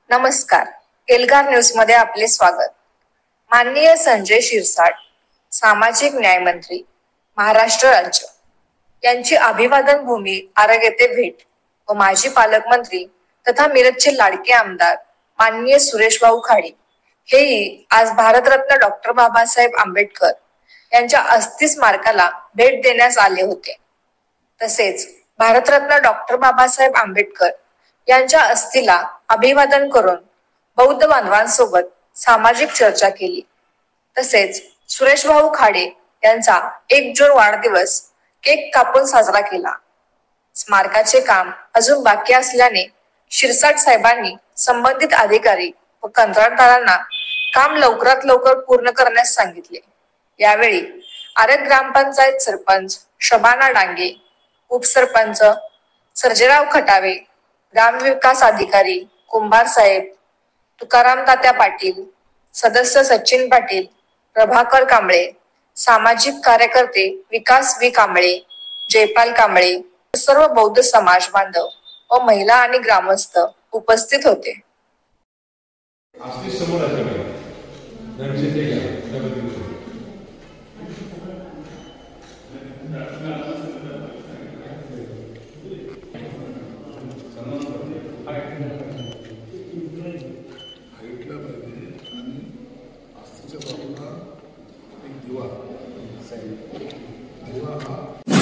नमस्कार, एल्गार न्यूज मध्ये आपले स्वागत। माननीय संजय शिरसाट, सामाजिक न्याय मंत्री, महाराष्ट्र राज्य यांची अभिवादन भूमी आरग येथे भेट व माजी पालकमंत्री तथा मिरजचे लाडके आमदार माननीय सुरेश भाऊ खाडे हेही आज भारतरत्न डॉक्टर बाबासाहेब आंबेडकर यांच्या अस्थि स्मारकाला भेट देण्यास आले होते। तसेच भारतरत्न डॉक्टर बाबासाहेब आंबेडकर यांच्या अस्थीला अभिवादन करून बौद्ध बांधवांसोबत सामाजिक चर्चा केली। तसेच सुरेश भाऊ खाडे यांचा 1 जून वाढदिवस केक कापून साजरा केला। स्मारकाचे काम अजून बाकी असल्याने शिरसाट साहेबांनी संबंधित अधिकारी व कंत्राटदारांना काम लवकरात लवकर पूर्ण करण्यास सांगितले। यावेळी आरग ग्रामपंचायत सरपंच शबाना डांगे, उपसरपंच सर्जेराव खटावे, ग्रामविकास अधिकारी कुंभार साहेब, तुकाराम तात्या पाटील, सदस्य सचिन पाटील, प्रभाकर कांबळे, सामाजिक कार्यकर्ते विकास वी कांबळे, जयपाल कांबळे, सर्व बौद्ध समाज बांधव व महिला आणि ग्रामस्थ उपस्थित होते। दिवा